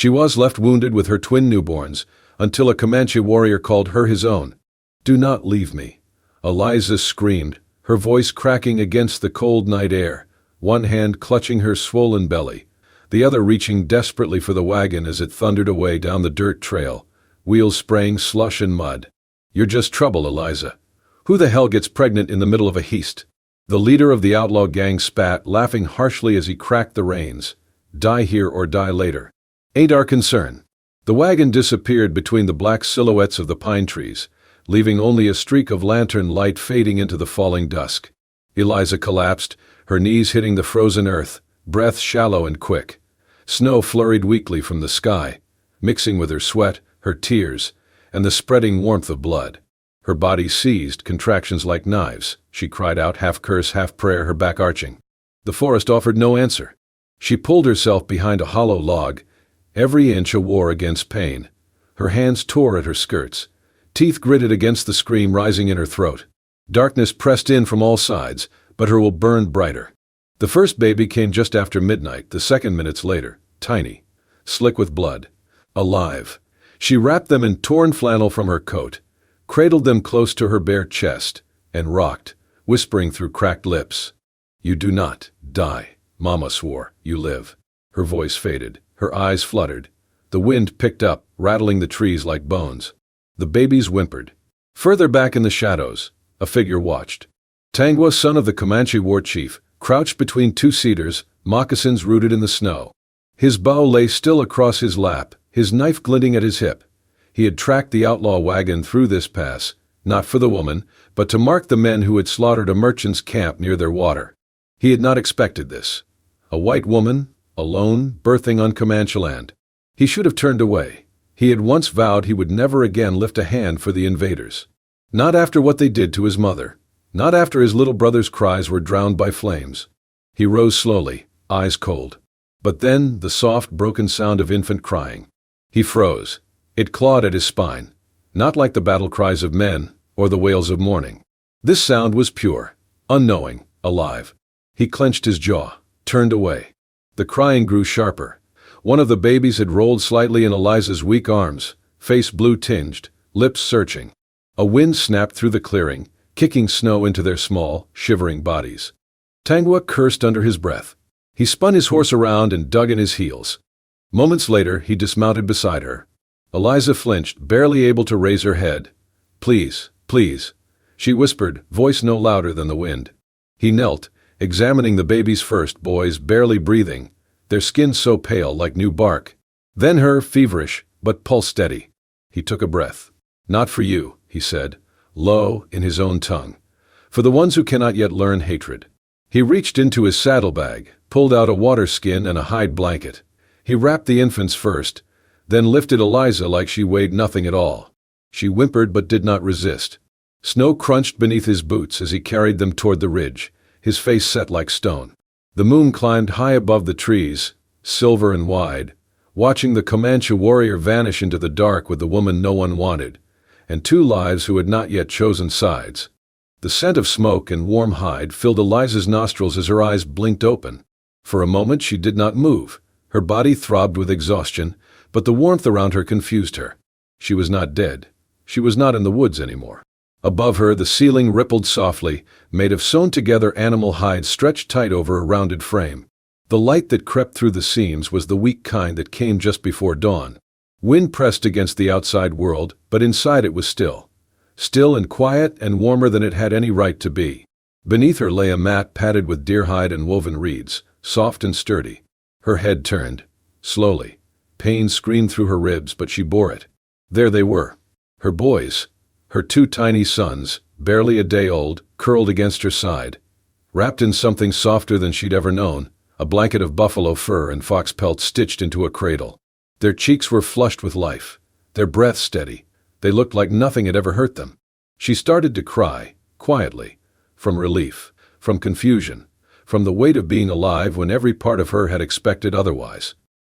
She was left wounded with her twin newborns, until a Comanche warrior called her his own. "Do not leave me," Eliza screamed, her voice cracking against the cold night air, one hand clutching her swollen belly, the other reaching desperately for the wagon as it thundered away down the dirt trail, wheels spraying slush and mud. "You're just trouble, Eliza. Who the hell gets pregnant in the middle of a heist?" The leader of the outlaw gang spat, laughing harshly as he cracked the reins. "Die here or die later. Ain't our concern." The wagon disappeared between the black silhouettes of the pine trees, leaving only a streak of lantern light fading into the falling dusk. Eliza collapsed, her knees hitting the frozen earth, breath shallow and quick. Snow flurried weakly from the sky, mixing with her sweat, her tears, and the spreading warmth of blood. Her body seized, contractions like knives. She cried out, half curse, half prayer, her back arching. The forest offered no answer. She pulled herself behind a hollow log, every inch a war against pain. Her hands tore at her skirts. Teeth gritted against the scream rising in her throat. Darkness pressed in from all sides, but her will burned brighter. The first baby came just after midnight, the second minutes later, tiny, slick with blood, alive. She wrapped them in torn flannel from her coat, cradled them close to her bare chest, and rocked, whispering through cracked lips. "You do not die," Mama swore. "You live." Her voice faded, her eyes fluttered. The wind picked up, rattling the trees like bones. The babies whimpered. Further back in the shadows, a figure watched. Tangwa, son of the Comanche war chief, crouched between two cedars, moccasins rooted in the snow. His bow lay still across his lap, his knife glinting at his hip. He had tracked the outlaw wagon through this pass, not for the woman, but to mark the men who had slaughtered a merchant's camp near their water. He had not expected this. A white woman, alone, birthing on Comanche land. He should have turned away. He had once vowed he would never again lift a hand for the invaders. Not after what they did to his mother. Not after his little brother's cries were drowned by flames. He rose slowly, eyes cold. But then the soft, broken sound of infant crying. He froze. It clawed at his spine. Not like the battle cries of men, or the wails of mourning. This sound was pure, unknowing, alive. He clenched his jaw, turned away. The crying grew sharper. One of the babies had rolled slightly in Eliza's weak arms, face blue-tinged, lips searching. A wind snapped through the clearing, kicking snow into their small, shivering bodies. Tangwa cursed under his breath. He spun his horse around and dug in his heels. Moments later, he dismounted beside her. Eliza flinched, barely able to raise her head. "Please, please," she whispered, voice no louder than the wind. He knelt, examining the baby's first boys, barely breathing, their skin so pale like new bark. Then her, feverish, but pulse steady. He took a breath. "Not for you," he said, low, in his own tongue. "For the ones who cannot yet learn hatred." He reached into his saddlebag, pulled out a water skin and a hide blanket. He wrapped the infants first, then lifted Eliza like she weighed nothing at all. She whimpered but did not resist. Snow crunched beneath his boots as he carried them toward the ridge, his face set like stone. The moon climbed high above the trees, silver and wide, watching the Comanche warrior vanish into the dark with the woman no one wanted, and two lives who had not yet chosen sides. The scent of smoke and warm hide filled Eliza's nostrils as her eyes blinked open. For a moment she did not move. Her body throbbed with exhaustion, but the warmth around her confused her. She was not dead. She was not in the woods anymore. Above her, the ceiling rippled softly, made of sewn-together animal hides stretched tight over a rounded frame. The light that crept through the seams was the weak kind that came just before dawn. Wind pressed against the outside world, but inside it was still. Still and quiet and warmer than it had any right to be. Beneath her lay a mat padded with deer hide and woven reeds, soft and sturdy. Her head turned. Slowly. Pain screamed through her ribs, but she bore it. There they were. Her boys. Her two tiny sons, barely a day old, curled against her side. Wrapped in something softer than she'd ever known, a blanket of buffalo fur and fox pelt stitched into a cradle. Their cheeks were flushed with life. Their breath steady. They looked like nothing had ever hurt them. She started to cry, quietly, from relief, from confusion, from the weight of being alive when every part of her had expected otherwise.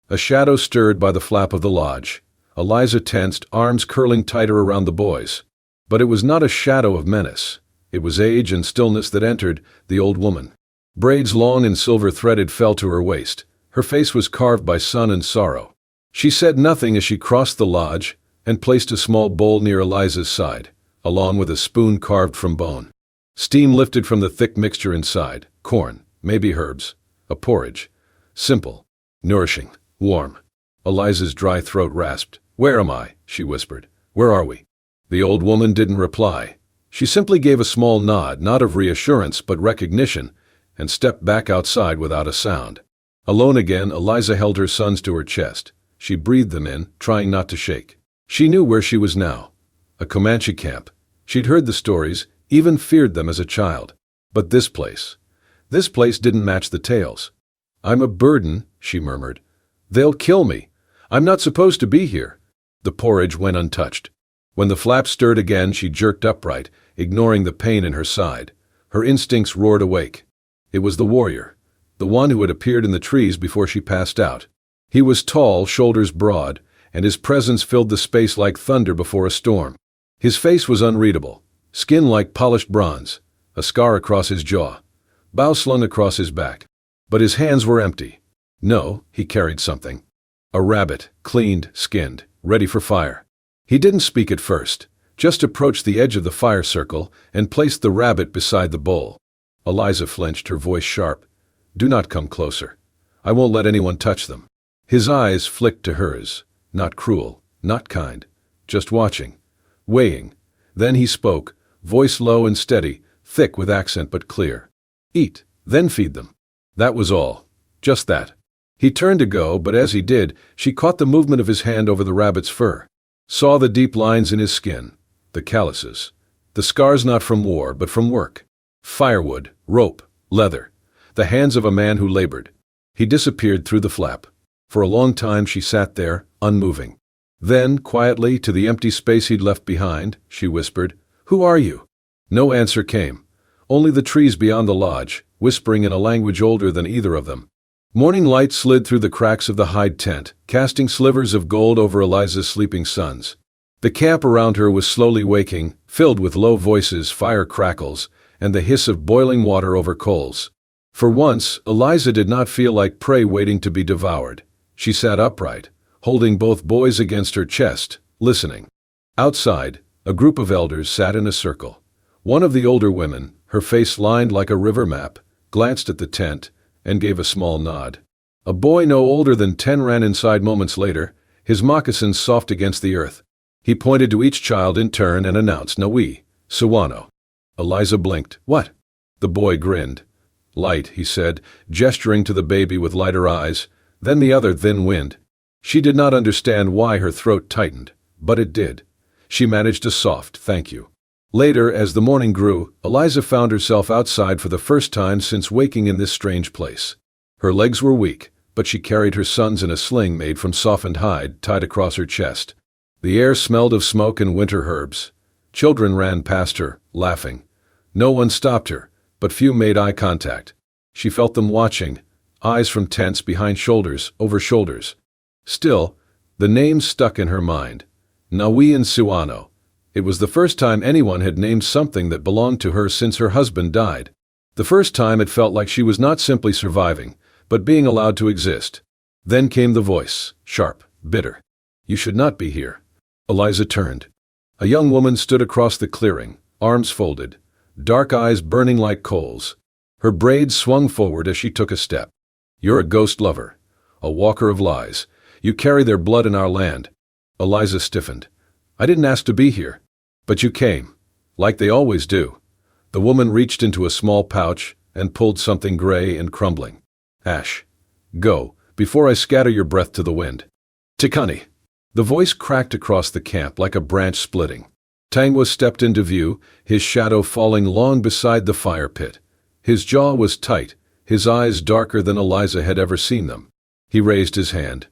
A shadow stirred by the flap of the lodge. Eliza tensed, arms curling tighter around the boys. But it was not a shadow of menace. It was age and stillness that entered, the old woman. Braids long and silver-threaded fell to her waist. Her face was carved by sun and sorrow. She said nothing as she crossed the lodge and placed a small bowl near Eliza's side, along with a spoon carved from bone. Steam lifted from the thick mixture inside, corn, maybe herbs, a porridge. Simple, nourishing, warm. Eliza's dry throat rasped. "Where am I?" she whispered. "Where are we?" The old woman didn't reply. She simply gave a small nod, not of reassurance but recognition, and stepped back outside without a sound. Alone again, Eliza held her sons to her chest. She breathed them in, trying not to shake. She knew where she was now. A Comanche camp. She'd heard the stories, even feared them as a child. But this place didn't match the tales. "I'm a burden," she murmured. "They'll kill me. I'm not supposed to be here." The porridge went untouched. When the flap stirred again, she jerked upright, ignoring the pain in her side. Her instincts roared awake. It was the warrior, the one who had appeared in the trees before she passed out. He was tall, shoulders broad, and his presence filled the space like thunder before a storm. His face was unreadable, skin like polished bronze, a scar across his jaw, bow slung across his back. But his hands were empty. No, he carried something. A rabbit, cleaned, skinned, ready for fire. He didn't speak at first, just approached the edge of the fire circle and placed the rabbit beside the bowl. Eliza flinched, her voice sharp. "Do not come closer. I won't let anyone touch them." His eyes flicked to hers, not cruel, not kind, just watching, weighing. Then he spoke, voice low and steady, thick with accent but clear. "Eat, then feed them." That was all. Just that. He turned to go, but as he did, she caught the movement of his hand over the rabbit's fur. Saw the deep lines in his skin, the calluses, the scars not from war but from work. Firewood, rope, leather, the hands of a man who labored. He disappeared through the flap. For a long time she sat there, unmoving. Then, quietly, to the empty space he'd left behind, she whispered, "Who are you?" No answer came. Only the trees beyond the lodge, whispering in a language older than either of them. Morning light slid through the cracks of the hide tent, casting slivers of gold over Eliza's sleeping sons. The camp around her was slowly waking, filled with low voices, fire crackles, and the hiss of boiling water over coals. For once, Eliza did not feel like prey waiting to be devoured. She sat upright, holding both boys against her chest, listening. Outside, a group of elders sat in a circle. One of the older women, her face lined like a river map, glanced at the tent and gave a small nod. A boy no older than 10 ran inside moments later, his moccasins soft against the earth. He pointed to each child in turn and announced, "Nawi, Suwano." Eliza blinked. "What?" The boy grinned. "Light," he said, gesturing to the baby with lighter eyes, then the other thin wind. She did not understand why her throat tightened, but it did. She managed a soft "thank you." Later, as the morning grew, Eliza found herself outside for the first time since waking in this strange place. Her legs were weak, but she carried her sons in a sling made from softened hide tied across her chest. The air smelled of smoke and winter herbs. Children ran past her, laughing. No one stopped her, but few made eye contact. She felt them watching, eyes from tents behind shoulders, over shoulders. Still, the names stuck in her mind. Nawi and Suwano. It was the first time anyone had named something that belonged to her since her husband died. The first time it felt like she was not simply surviving, but being allowed to exist. Then came the voice, sharp, bitter. "You should not be here." Eliza turned. A young woman stood across the clearing, arms folded, dark eyes burning like coals. Her braids swung forward as she took a step. "You're a ghost lover, a walker of lies. You carry their blood in our land." Eliza stiffened. "I didn't ask to be here." "But you came, like they always do." The woman reached into a small pouch and pulled something gray and crumbling. "Ash. Go, before I scatter your breath to the wind." "Tikani." The voice cracked across the camp like a branch splitting. Tangwa stepped into view, his shadow falling long beside the fire pit. His jaw was tight, his eyes darker than Eliza had ever seen them. He raised his hand.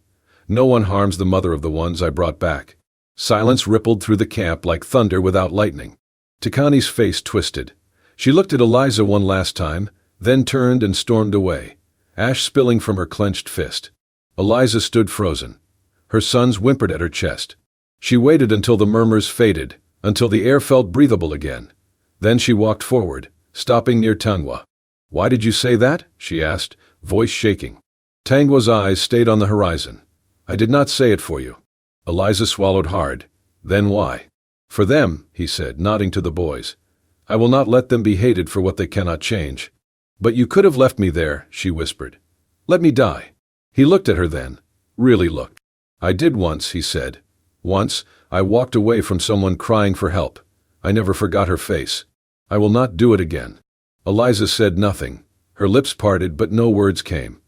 "No one harms the mother of the ones I brought back." Silence rippled through the camp like thunder without lightning. Tikani's face twisted. She looked at Eliza one last time, then turned and stormed away, ash spilling from her clenched fist. Eliza stood frozen. Her sons whimpered at her chest. She waited until the murmurs faded, until the air felt breathable again. Then she walked forward, stopping near Tangwa. "Why did you say that?" she asked, voice shaking. Tangwa's eyes stayed on the horizon. I did not say it for you. Eliza swallowed hard. Then why? For them, he said, nodding to the boys. I will not let them be hated for what they cannot change. But you could have left me there, she whispered. Let me die. He looked at her then. Really looked. I did once, he said. Once, I walked away from someone crying for help. I never forgot her face. I will not do it again. Eliza said nothing. Her lips parted, but no words came.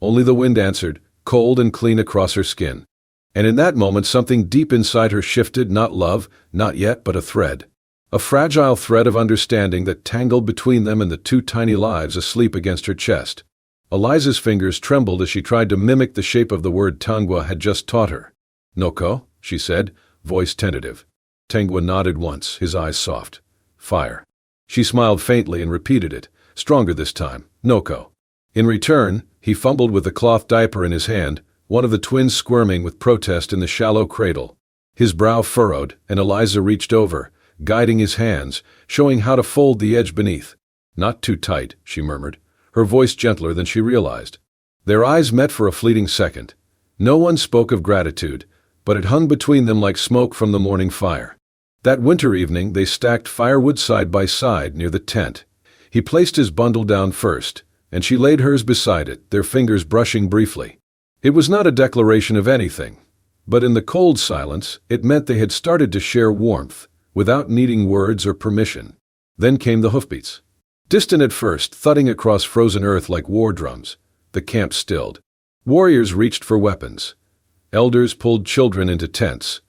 Only the wind answered, cold and clean across her skin. And in that moment something deep inside her shifted, not love, not yet, but a thread. A fragile thread of understanding that tangled between them and the two tiny lives asleep against her chest. Eliza's fingers trembled as she tried to mimic the shape of the word Tangwa had just taught her. Noko, she said, voice tentative. Tangwa nodded once, his eyes soft. Fire. She smiled faintly and repeated it, stronger this time. Noko. In return, he fumbled with the cloth diaper in his hand, one of the twins squirming with protest in the shallow cradle. His brow furrowed, and Eliza reached over, guiding his hands, showing how to fold the edge beneath. Not too tight, she murmured, her voice gentler than she realized. Their eyes met for a fleeting second. No one spoke of gratitude, but it hung between them like smoke from the morning fire. That winter evening they stacked firewood side by side near the tent. He placed his bundle down first, and she laid hers beside it, their fingers brushing briefly. It was not a declaration of anything, but in the cold silence it meant they had started to share warmth, without needing words or permission. Then came the hoofbeats. Distant at first, thudding across frozen earth like war drums. The camp stilled. Warriors reached for weapons. Elders pulled children into tents.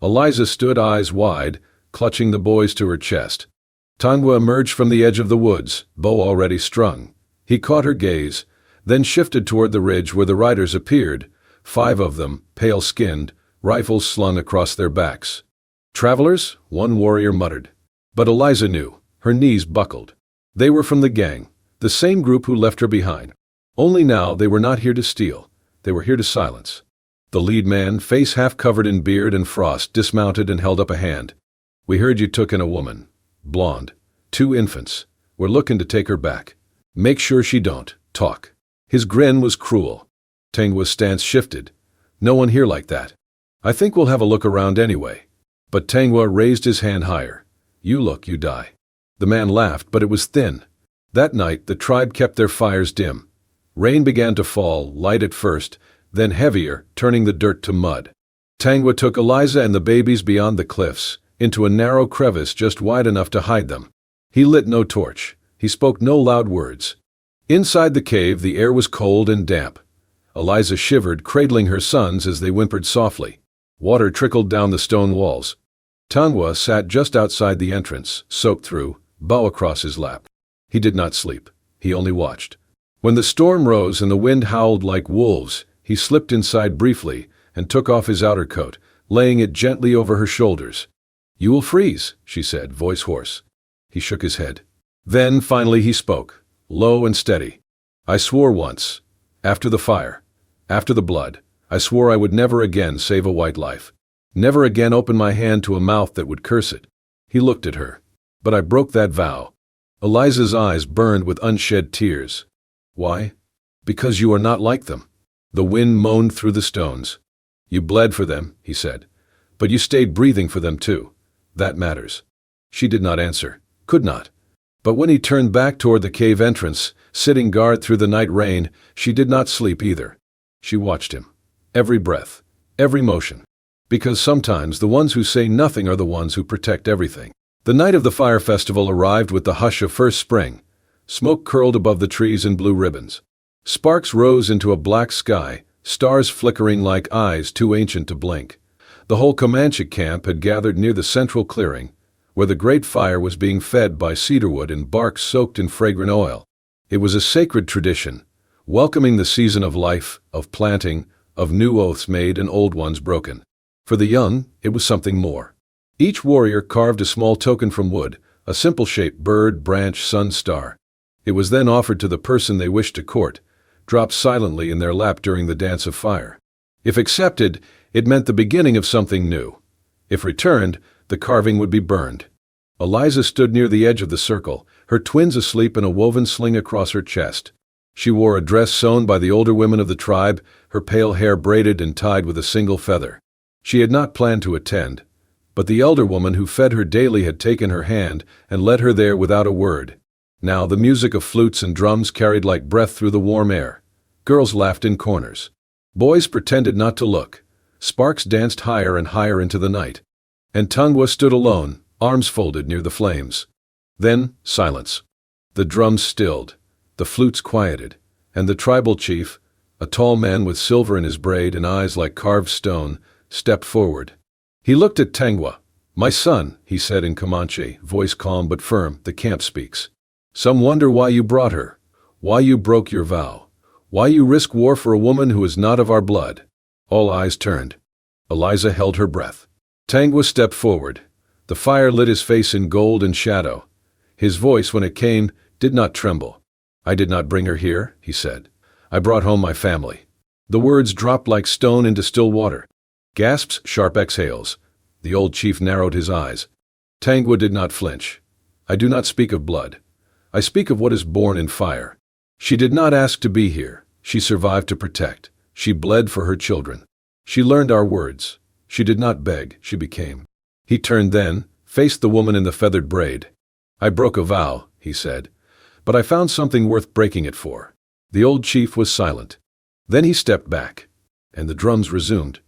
Eliza stood eyes wide, clutching the boys to her chest. Tangwa emerged from the edge of the woods, bow already strung. He caught her gaze, then shifted toward the ridge where the riders appeared, 5 of them, pale-skinned, rifles slung across their backs. Travelers, one warrior muttered. But Eliza knew. Her knees buckled. They were from the gang, the same group who left her behind. Only now they were not here to steal. They were here to silence. The lead man, face half covered in beard and frost, dismounted and held up a hand. We heard you took in a woman. Blonde. 2 infants. We're looking to take her back. Make sure she don't talk. His grin was cruel. Tangwa's stance shifted. No one here like that. I think we'll have a look around anyway. But Tangwa raised his hand higher. You look, you die. The man laughed, but it was thin. That night the tribe kept their fires dim. Rain began to fall, light at first, then heavier, turning the dirt to mud. Tangwa took Eliza and the babies beyond the cliffs, into a narrow crevice just wide enough to hide them. He lit no torch. He spoke no loud words. Inside the cave the air was cold and damp. Eliza shivered, cradling her sons as they whimpered softly. Water trickled down the stone walls. Tangwa sat just outside the entrance, soaked through, bow across his lap. He did not sleep. He only watched. When the storm rose and the wind howled like wolves, he slipped inside briefly and took off his outer coat, laying it gently over her shoulders. You will freeze, she said, voice hoarse. He shook his head. Then, finally, he spoke, low and steady. I swore once, after the fire, after the blood, I swore I would never again save a white life. Never again open my hand to a mouth that would curse it. He looked at her. But I broke that vow. Eliza's eyes burned with unshed tears. Why? Because you are not like them. The wind moaned through the stones. You bled for them, he said. But you stayed breathing for them too. That matters. She did not answer. Could not. But when he turned back toward the cave entrance, sitting guard through the night rain, she did not sleep either. She watched him. Every breath. Every motion. Because sometimes the ones who say nothing are the ones who protect everything. The night of the fire festival arrived with the hush of first spring. Smoke curled above the trees in blue ribbons. Sparks rose into a black sky, stars flickering like eyes too ancient to blink. The whole Comanche camp had gathered near the central clearing, where the great fire was being fed by cedarwood and bark soaked in fragrant oil. It was a sacred tradition, welcoming the season of life, of planting, of new oaths made and old ones broken. For the young, it was something more. Each warrior carved a small token from wood, a simple-shaped bird, branch, sun, star. It was then offered to the person they wished to court, dropped silently in their lap during the dance of fire. If accepted, it meant the beginning of something new. If returned, the carving would be burned. Eliza stood near the edge of the circle, her twins asleep in a woven sling across her chest. She wore a dress sewn by the older women of the tribe, her pale hair braided and tied with a single feather. She had not planned to attend, but the elder woman who fed her daily had taken her hand and led her there without a word. Now the music of flutes and drums carried like breath through the warm air. Girls laughed in corners. Boys pretended not to look. Sparks danced higher and higher into the night. And Tungwa stood alone, arms folded near the flames. Then, silence. The drums stilled, the flutes quieted, and the tribal chief, a tall man with silver in his braid and eyes like carved stone, stepped forward. He looked at Tungwa. "My son," he said in Comanche, voice calm but firm, "the camp speaks. Some wonder why you brought her, why you broke your vow, why you risk war for a woman who is not of our blood." All eyes turned. Eliza held her breath. Tungwa stepped forward. The fire lit his face in gold and shadow. His voice, when it came, did not tremble. "I did not bring her here," he said. "I brought home my family." The words dropped like stone into still water. Gasps, sharp exhales. The old chief narrowed his eyes. Tungwa did not flinch. "I do not speak of blood. I speak of what is born in fire. She did not ask to be here. She survived to protect. She bled for her children. She learned our words. She did not beg, she became." He turned then, faced the woman in the feathered braid. "I broke a vow," he said, "but I found something worth breaking it for." The old chief was silent. Then he stepped back, and the drums resumed.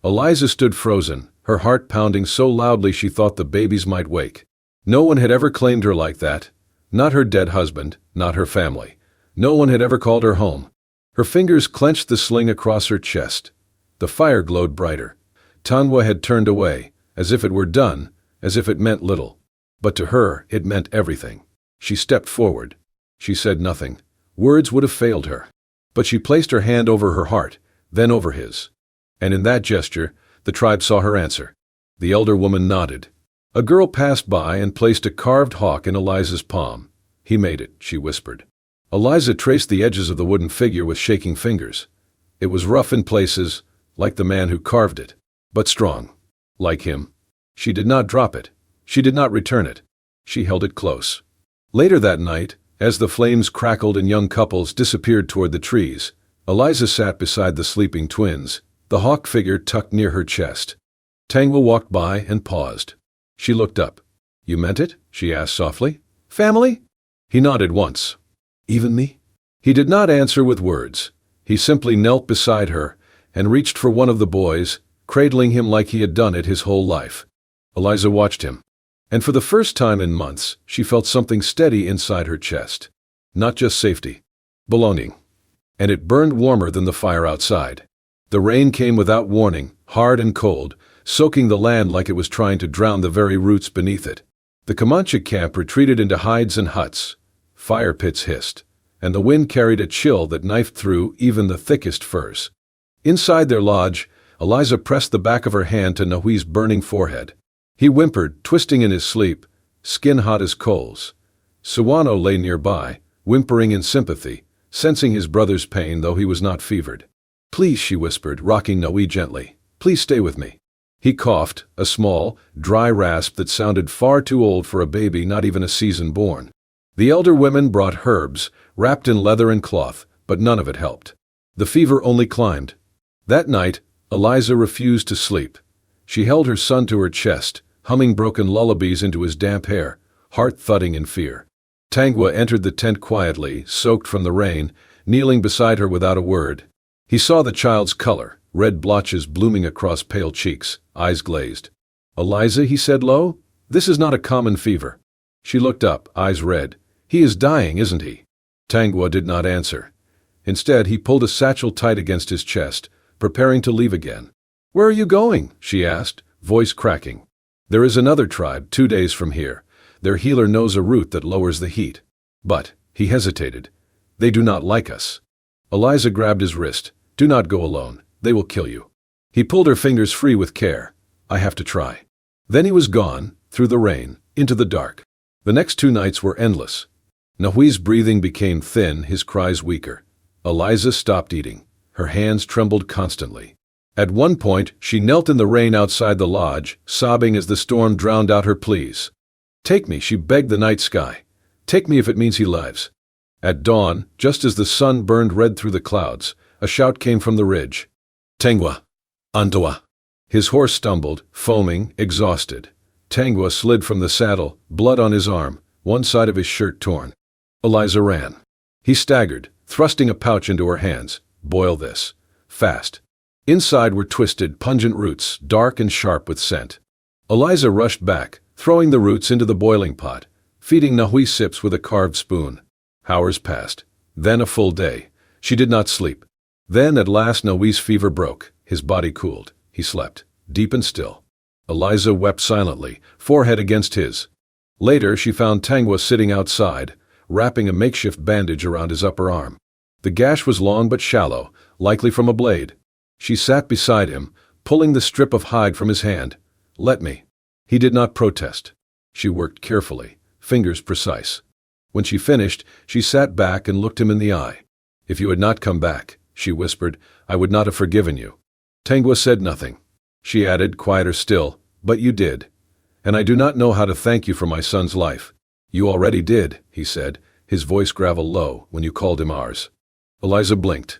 Eliza stood frozen, her heart pounding so loudly she thought the babies might wake. No one had ever claimed her like that. Not her dead husband, not her family. No one had ever called her home. Her fingers clenched the sling across her chest. The fire glowed brighter. Tungwa had turned away, as if it were done, as if it meant little. But to her, it meant everything. She stepped forward. She said nothing. Words would have failed her. But she placed her hand over her heart, then over his. And in that gesture, the tribe saw her answer. The elder woman nodded. A girl passed by and placed a carved hawk in Eliza's palm. "He made it," she whispered. Eliza traced the edges of the wooden figure with shaking fingers. It was rough in places, like the man who carved it, but strong. Like him. She did not drop it. She did not return it. She held it close. Later that night, as the flames crackled and young couples disappeared toward the trees, Eliza sat beside the sleeping twins, the hawk figure tucked near her chest. Tungwa walked by and paused. She looked up. "You meant it?" she asked softly. "Family?" He nodded once. "Even me?" He did not answer with words. He simply knelt beside her and reached for one of the boys, cradling him like he had done it his whole life. Eliza watched him. And for the first time in months, she felt something steady inside her chest. Not just safety. Belonging. And it burned warmer than the fire outside. The rain came without warning, hard and cold, soaking the land like it was trying to drown the very roots beneath it. The Comanche camp retreated into hides and huts. Fire pits hissed, and the wind carried a chill that knifed through even the thickest furs. Inside their lodge, Eliza pressed the back of her hand to Nahui's burning forehead. He whimpered, twisting in his sleep, skin hot as coals. Suwano lay nearby, whimpering in sympathy, sensing his brother's pain though he was not fevered. "Please," she whispered, rocking Nahui gently. "Please stay with me." He coughed, a small, dry rasp that sounded far too old for a baby not even a season born. The elder women brought herbs, wrapped in leather and cloth, but none of it helped. The fever only climbed. That night, Eliza refused to sleep. She held her son to her chest, humming broken lullabies into his damp hair, heart thudding in fear. Tungwa entered the tent quietly, soaked from the rain, kneeling beside her without a word. He saw the child's color, red blotches blooming across pale cheeks, eyes glazed. "Eliza," he said low, "this is not a common fever." She looked up, eyes red. "He is dying, isn't he?" Tungwa did not answer. Instead, he pulled a satchel tight against his chest, preparing to leave again. "Where are you going?" she asked, voice cracking. "There is another tribe 2 days from here. Their healer knows a root that lowers the heat. But," he hesitated, "they do not like us." Eliza grabbed his wrist. "Do not go alone. They will kill you." He pulled her fingers free with care. "I have to try." Then he was gone, through the rain, into the dark. The next 2 nights were endless. Nahui's breathing became thin, his cries weaker. Eliza stopped eating. Her hands trembled constantly. At one point, she knelt in the rain outside the lodge, sobbing as the storm drowned out her pleas. "Take me," she begged the night sky. "Take me if it means he lives." At dawn, just as the sun burned red through the clouds, a shout came from the ridge. Tangwa! Antoa! His horse stumbled, foaming, exhausted. Tangwa slid from the saddle, blood on his arm, one side of his shirt torn. Eliza ran. He staggered, thrusting a pouch into her hands. Boil this. Fast. Inside were twisted, pungent roots, dark and sharp with scent. Eliza rushed back, throwing the roots into the boiling pot, feeding Nahui sips with a carved spoon. Hours passed. Then a full day. She did not sleep. Then at last Nahui's fever broke. His body cooled. He slept, deep and still. Eliza wept silently, forehead against his. Later she found Tangwa sitting outside, wrapping a makeshift bandage around his upper arm. The gash was long but shallow, likely from a blade. She sat beside him, pulling the strip of hide from his hand. Let me. He did not protest. She worked carefully, fingers precise. When she finished, she sat back and looked him in the eye. If you had not come back, she whispered, I would not have forgiven you. Tangwa said nothing. She added, quieter still, but you did. And I do not know how to thank you for my son's life. You already did, he said, his voice gravel low, when you called him ours. Eliza blinked.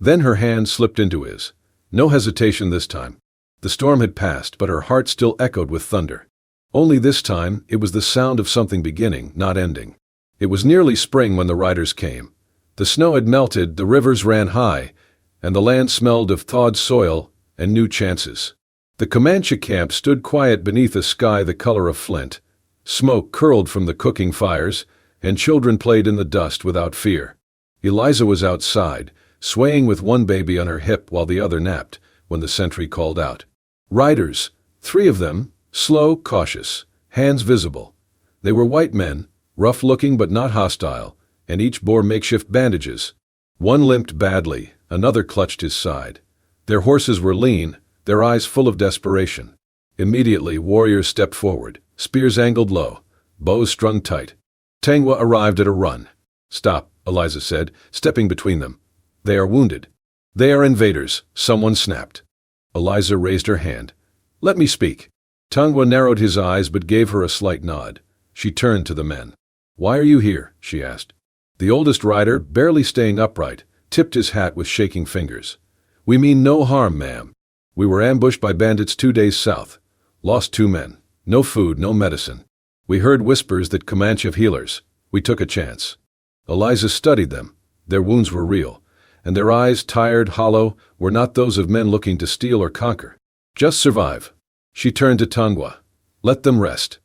Then her hand slipped into his. No hesitation this time. The storm had passed, but her heart still echoed with thunder. Only this time, it was the sound of something beginning, not ending. It was nearly spring when the riders came. The snow had melted, the rivers ran high, and the land smelled of thawed soil and new chances. The Comanche camp stood quiet beneath a sky the color of flint. Smoke curled from the cooking fires, and children played in the dust without fear. Eliza was outside, swaying with one baby on her hip while the other napped, when the sentry called out. Riders, 3 of them, slow, cautious, hands visible. They were white men, rough-looking but not hostile, and each bore makeshift bandages. One limped badly, another clutched his side. Their horses were lean, their eyes full of desperation. Immediately, warriors stepped forward, spears angled low, bows strung tight. Tangwa arrived at a run. Stop, Eliza said, stepping between them. They are wounded. They are invaders, someone snapped. Eliza raised her hand. Let me speak. Tangwa narrowed his eyes but gave her a slight nod. She turned to the men. Why are you here? She asked. The oldest rider, barely staying upright, tipped his hat with shaking fingers. We mean no harm, ma'am. We were ambushed by bandits 2 days south. Lost 2 men. No food, no medicine. We heard whispers that Comanche have healers. We took a chance. Eliza studied them. Their wounds were real, and their eyes, tired, hollow, were not those of men looking to steal or conquer. Just survive. She turned to Tangwa. Let them rest.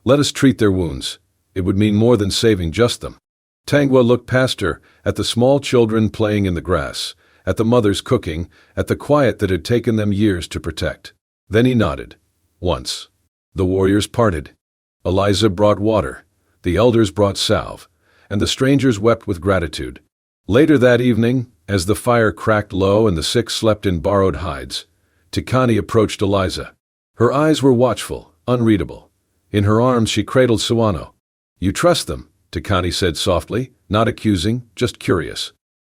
Let us treat their wounds. It would mean more than saving just them. Tangwa looked past her, at the small children playing in the grass, at the mothers cooking, at the quiet that had taken them years to protect. Then he nodded. Once. The warriors parted. Eliza brought water. The elders brought salve, and the strangers wept with gratitude. Later that evening, as the fire cracked low and the sick slept in borrowed hides, Tikani approached Eliza. Her eyes were watchful, unreadable. In her arms she cradled Suwano. You trust them, Tikani said softly, not accusing, just curious.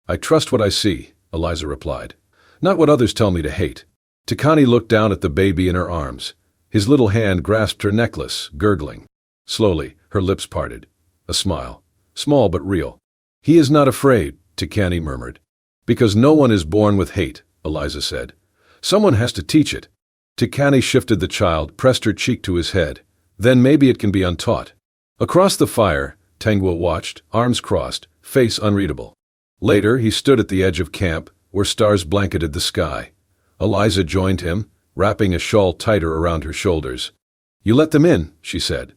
I trust what I see, Eliza replied. Not what others tell me to hate. Tikani looked down at the baby in her arms. His little hand grasped her necklace, gurgling. Slowly, her lips parted. A smile. Small but real. He is not afraid, Tikani murmured. Because no one is born with hate, Eliza said. Someone has to teach it. Tikani shifted the child, pressed her cheek to his head. Then maybe it can be untaught. Across the fire, Tangwa watched, arms crossed, face unreadable. Later, he stood at the edge of camp, where stars blanketed the sky. Eliza joined him, wrapping a shawl tighter around her shoulders. You let them in, she said.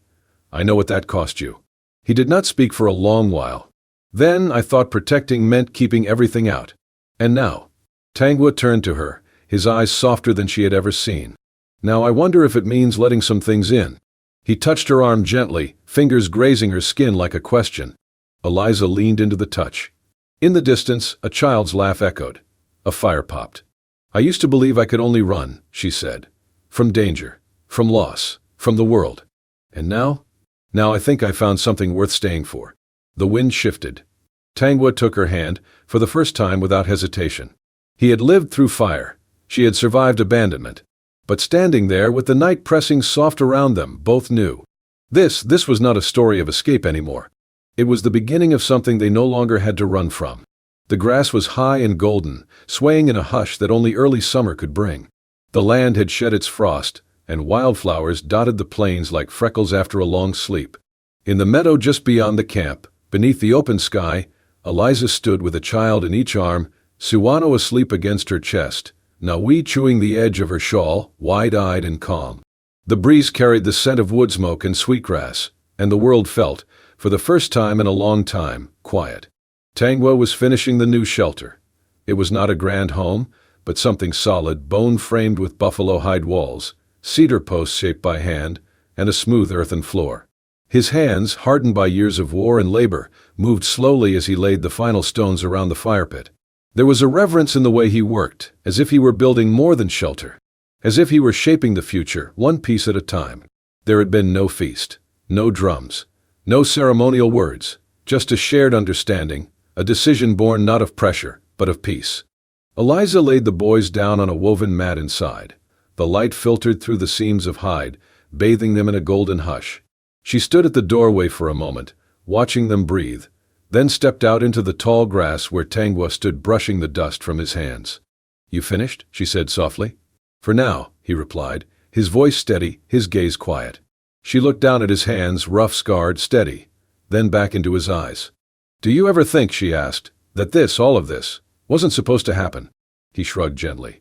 I know what that cost you. He did not speak for a long while. Then I thought protecting meant keeping everything out. And now? Tangwa turned to her, his eyes softer than she had ever seen. Now I wonder if it means letting some things in. He touched her arm gently, fingers grazing her skin like a question. Eliza leaned into the touch. In the distance, a child's laugh echoed. A fire popped. I used to believe I could only run, she said. From danger, from loss, from the world. And now? Now I think I found something worth staying for. The wind shifted. Tangwa took her hand, for the first time without hesitation. He had lived through fire. She had survived abandonment. But standing there with the night pressing soft around them, both knew. This was not a story of escape anymore. It was the beginning of something they no longer had to run from. The grass was high and golden, swaying in a hush that only early summer could bring. The land had shed its frost, and wildflowers dotted the plains like freckles after a long sleep. In the meadow just beyond the camp, beneath the open sky, Eliza stood with a child in each arm, Suwano asleep against her chest, Naui chewing the edge of her shawl, wide-eyed and calm. The breeze carried the scent of wood smoke and sweetgrass, and the world felt, for the first time in a long time, quiet. Tangwa was finishing the new shelter. It was not a grand home, but something solid, bone-framed with buffalo hide walls, cedar posts shaped by hand, and a smooth earthen floor. His hands, hardened by years of war and labor, moved slowly as he laid the final stones around the fire pit. There was a reverence in the way he worked, as if he were building more than shelter, as if he were shaping the future, one piece at a time. There had been no feast, no drums, no ceremonial words, just a shared understanding, a decision born not of pressure, but of peace. Eliza laid the boys down on a woven mat inside. The light filtered through the seams of hide, bathing them in a golden hush. She stood at the doorway for a moment, watching them breathe, then stepped out into the tall grass where Tangwa stood brushing the dust from his hands. "You finished?" she said softly. "For now," he replied, his voice steady, his gaze quiet. She looked down at his hands, rough, scarred, steady, then back into his eyes. "Do you ever think," she asked, "that this, all of this, wasn't supposed to happen?" He shrugged gently.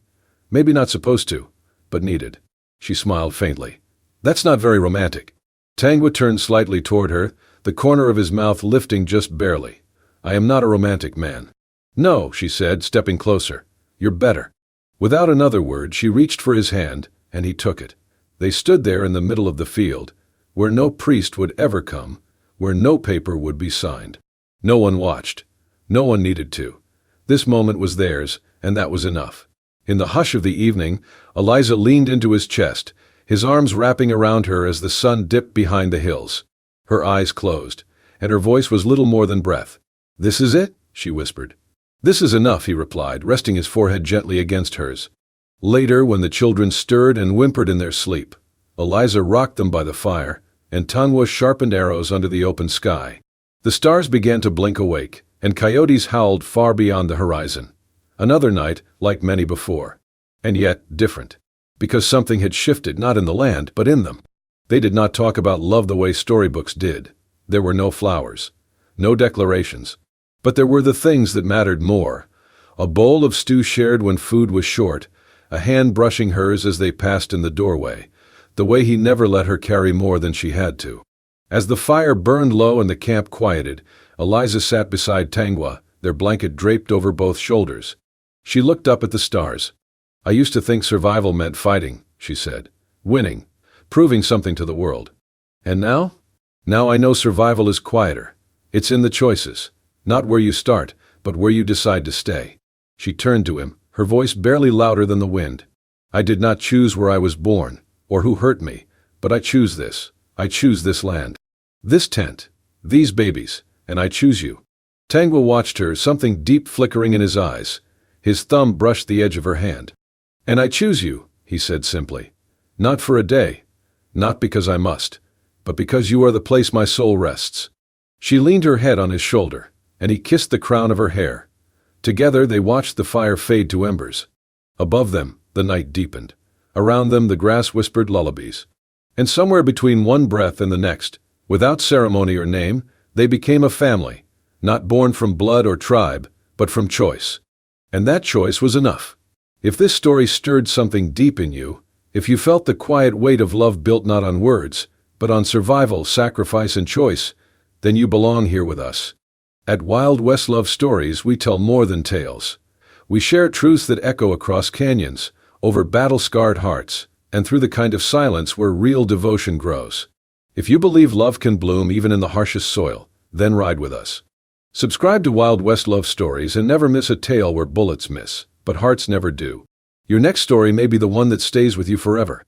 "Maybe not supposed to, but needed." She smiled faintly. "That's not very romantic." Tangwa turned slightly toward her, the corner of his mouth lifting just barely. "I am not a romantic man." "No," she said, stepping closer. "You're better." Without another word, she reached for his hand, and he took it. They stood there in the middle of the field, where no priest would ever come, where no paper would be signed. No one watched. No one needed to. This moment was theirs, and that was enough. In the hush of the evening, Eliza leaned into his chest, his arms wrapping around her as the sun dipped behind the hills. Her eyes closed, and her voice was little more than breath. "This is it?" she whispered. "This is enough," he replied, resting his forehead gently against hers. Later, when the children stirred and whimpered in their sleep, Eliza rocked them by the fire, and Tangwa sharpened arrows under the open sky. The stars began to blink awake, and coyotes howled far beyond the horizon. Another night, like many before. And yet, different. Because something had shifted, not in the land, but in them. They did not talk about love the way storybooks did. There were no flowers, no declarations. But there were the things that mattered more. A bowl of stew shared when food was short, a hand brushing hers as they passed in the doorway, the way he never let her carry more than she had to. As the fire burned low and the camp quieted, Eliza sat beside Tangwa, their blanket draped over both shoulders. She looked up at the stars. "I used to think survival meant fighting," she said. "Winning. Proving something to the world. And now? Now I know survival is quieter. It's in the choices. Not where you start, but where you decide to stay." She turned to him, her voice barely louder than the wind. "I did not choose where I was born, or who hurt me, but I choose this. I choose this land. This tent. These babies. And I choose you." Tangwa watched her, something deep flickering in his eyes. His thumb brushed the edge of her hand. "And I choose you," he said simply. "Not for a day. Not because I must, but because you are the place my soul rests." She leaned her head on his shoulder, and he kissed the crown of her hair. Together they watched the fire fade to embers. Above them, the night deepened. Around them, the grass whispered lullabies. And somewhere between one breath and the next, without ceremony or name, they became a family, not born from blood or tribe, but from choice. And that choice was enough. If this story stirred something deep in you, if you felt the quiet weight of love built not on words, but on survival, sacrifice, and choice, then you belong here with us. At Wild West Love Stories, we tell more than tales. We share truths that echo across canyons, over battle-scarred hearts, and through the kind of silence where real devotion grows. If you believe love can bloom even in the harshest soil, then ride with us. Subscribe to Wild West Love Stories and never miss a tale where bullets miss, but hearts never do. Your next story may be the one that stays with you forever.